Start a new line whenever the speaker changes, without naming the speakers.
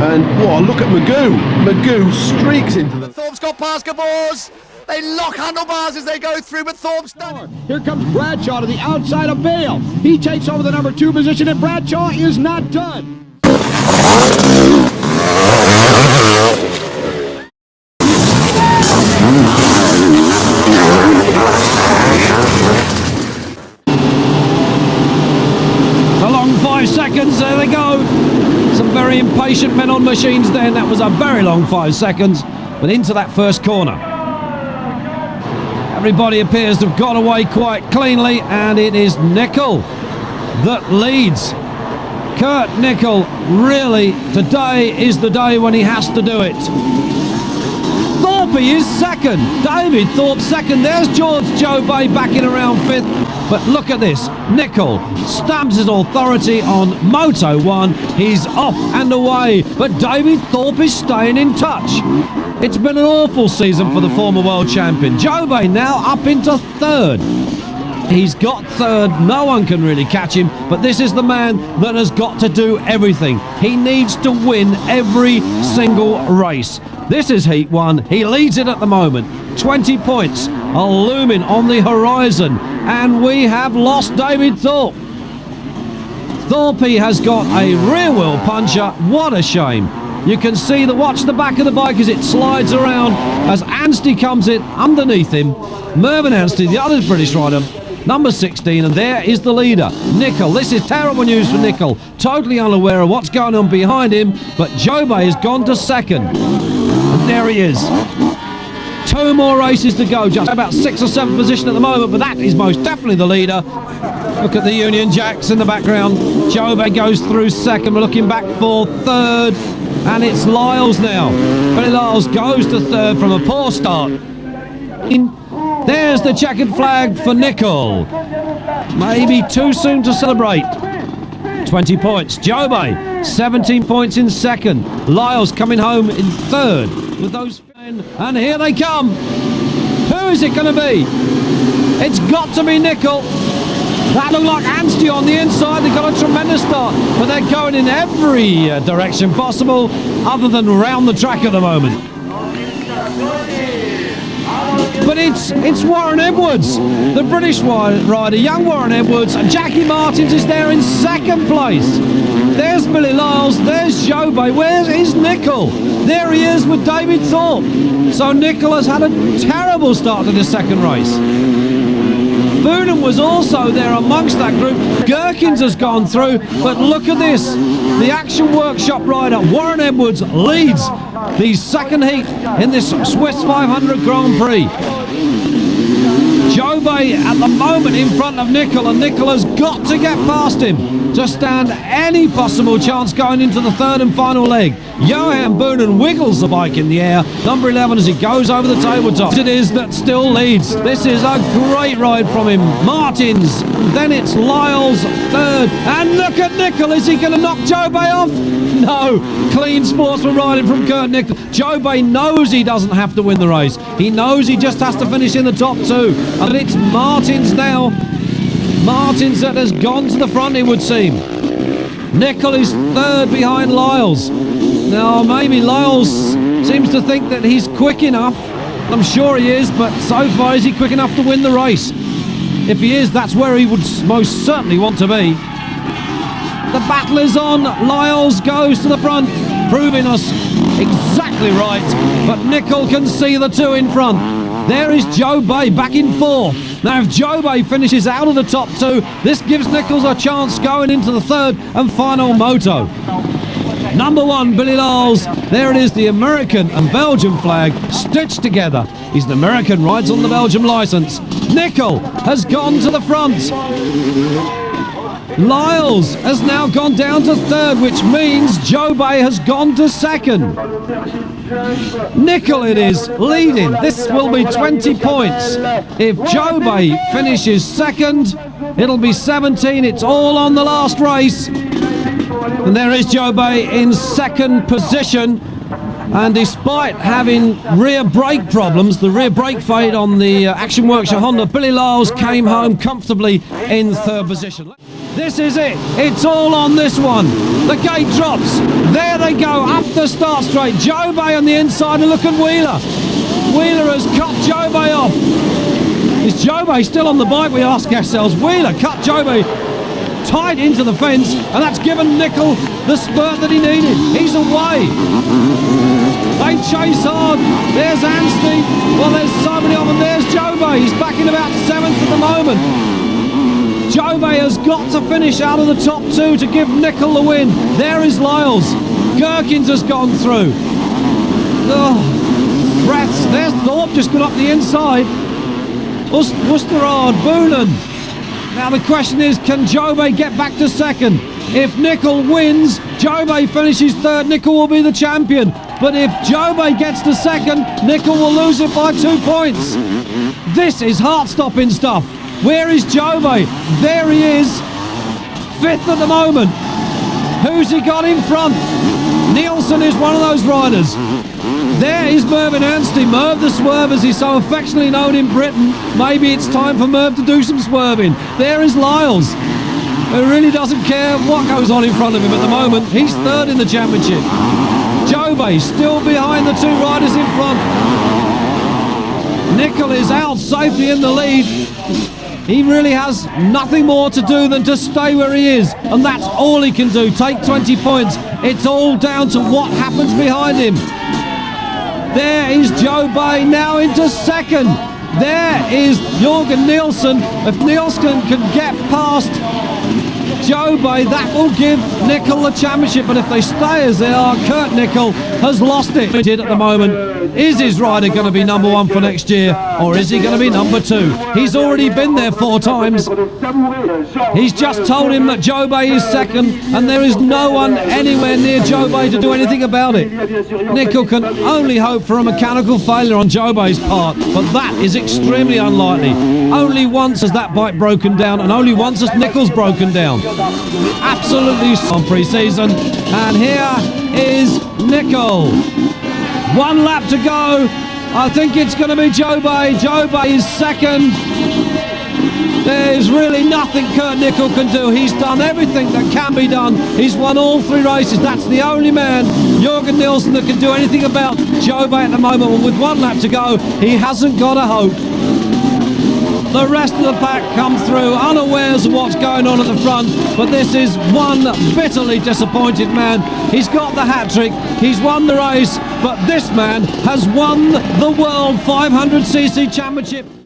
And whoa, look at Magoo. Magoo streaks into the...
Thorpe's got past Gabors. They lock handlebars as they go through, but Thorpe's done.
Here comes Bradshaw to the outside of Bale. He takes over the number 2 position, and Bradshaw is not done.
A long 5 seconds, there they go. Some very impatient men on machines then. That was a very long 5 seconds, but into that first corner. Everybody appears to have got away quite cleanly, and it is Nicol that leads. Kurt Nicol, really, today is the day when he has to do it. Thorpe is second. David Thorpe second. There's George Jobay back in around 5th. But look at this. Nicol stamps his authority on Moto 1. He's off and away. But David Thorpe is staying in touch. It's been an awful season for the former world champion. Jobay now up into 3rd. He's got 3rd, no one can really catch him, but this is the man that has got to do everything. He needs to win every single race. This is Heat 1, he leads it at the moment. 20 points are looming on the horizon, and we have lost David Thorpe. Thorpe has got a rear wheel puncher, what a shame. You can see watch the back of the bike as it slides around as Anstey comes in underneath him. Mervyn Anstey, the other British rider, number 16, and there is the leader, Nicol. This is terrible news for Nicol. Totally unaware of what's going on behind him, but Jobay has gone to 2nd. And there he is. 2 more races to go, just about 6th or 7th position at the moment, but that is most definitely the leader. Look at the Union Jacks in the background. Jobay goes through 2nd, we're looking back for 3rd, and it's Lyles now. Billy Lyles goes to 3rd from a poor start. There's the checkered flag for Nicol. Maybe too soon to celebrate. 20 points. Jobay, 17 points in 2nd. Lyles coming home in 3rd with those men. And here they come. Who is it going to be? It's got to be Nicol. That looked like Anstey on the inside. They've got a tremendous start, but they're going in every direction possible other than round the track at the moment. But it's Warren Edwards, the British rider, young Warren Edwards, and Jackie Martins is there in 2nd place. There's Billy Lyles, there's Jobay, where is Nicol? There he is with David Thorpe. So Nicol has had a terrible start to this 2nd race. Boonen was also there amongst that group. Gherkins has gone through, but look at this. The Action Workshop rider, Warren Edwards, leads the 2nd heat in this Swiss 500 Grand Prix. Jobay at the moment in front of Nicol, and Nicol has got to get past him to stand any possible chance going into the 3rd and final leg. Johan Boonen wiggles the bike in the air, number 11, as he goes over the tabletop. It is that still leads. This is a great ride from him. Martins, then it's Lyles 3rd, and look at Nicol. Is he going to knock Jobay off? No, clean sportsman riding from Kurt Nicol. Jobay knows he doesn't have to win the race. He knows he just has to finish in the top 2. And it's Martins now. Martins that has gone to the front, it would seem. Nicol is 3rd behind Lyles. Now, maybe Lyles seems to think that he's quick enough. I'm sure he is, but so far, is he quick enough to win the race? If he is, that's where he would most certainly want to be. The battle is on. Lyles goes to the front, proving us exactly right. But Nicol can see the 2 in front. There is Jobay back in 4th. Now, if Jobay finishes out of the top 2, this gives Nicol a chance going into the 3rd and final moto. Number 1, Billy Lyles. There it is, the American and Belgian flag stitched together. He's an American, rides on the Belgium licence. Nicol has gone to the front. Lyles has now gone down to 3rd, which means Jobay has gone to 2nd. Nicol it is, leading. This will be 20 points. If Jobay finishes 2nd, it'll be 17. It's all on the last race. And there is Jobay in 2nd position. And despite having rear brake problems, the rear brake fade on the Action Workshop Honda, Billy Lyles came home comfortably in 3rd position. This is it. It's all on this one. The gate drops. There they go, up the start straight. Jobay on the inside, and look at Wheeler. Wheeler has cut Jobay off. Is Jobay still on the bike, we ask ourselves? Wheeler cut Jobay tight into the fence, and that's given Nicol the spurt that he needed. He's away. They chase hard. There's Anstey. Well, there's so many of them. There's Jobay. He's back in about 7th at the moment. Jobay has got to finish out of the top 2 to give Nicol the win. There is Lyles. Gherkins has gone through. Oh, breaths. There's Thorpe just got up the inside. Wusterard, Boonen. Now the question is, can Jobay get back to 2nd? If Nicol wins, Jobay finishes 3rd, Nicol will be the champion. But if Jobay gets to 2nd, Nicol will lose it by 2 points. This is heart-stopping stuff. Where is Jobay? There he is, 5th at the moment. Who's he got in front? Nielsen is one of those riders. There is Mervyn Anstey, Merv the Swerve, as he's so affectionately known in Britain. Maybe it's time for Merv to do some swerving. There is Lyles, who really doesn't care what goes on in front of him at the moment. He's 3rd in the championship. Jobay still behind the 2 riders in front. Nicol is out safely in the lead. He really has nothing more to do than to stay where he is, and that's all he can do, take 20 points. It's all down to what happens behind him. There is Jobay now into 2nd. There is Jorgen Nielsen. If Nielsen can get past Jobay, that will give Nicol the championship. But if they stay as they are, Kurt Nicol has lost it at the moment. Is his rider going to be number 1 for next year, or is he going to be number 2? He's already been there 4 times. He's just told him that Jobay is 2nd, and there is no one anywhere near Jobay to do anything about it. Nicol can only hope for a mechanical failure on Jobay's part, but that is extremely unlikely. Only once has that bike broken down, and only once has Nicol's broken down. Absolutely on pre-season, and here is Nicol. 1 lap to go. I think it's going to be Jobay. Jobay is 2nd. There's really nothing Kurt Nicol can do. He's done everything that can be done. He's won all 3 races. That's the only man, Jorgen Nielsen, that can do anything about Jobay at the moment. And with 1 lap to go, he hasn't got a hope. The rest of the pack come through unawares of what's going on at the front, but this is one bitterly disappointed man. He's got the hat-trick, he's won the race, but this man has won the World 500cc Championship.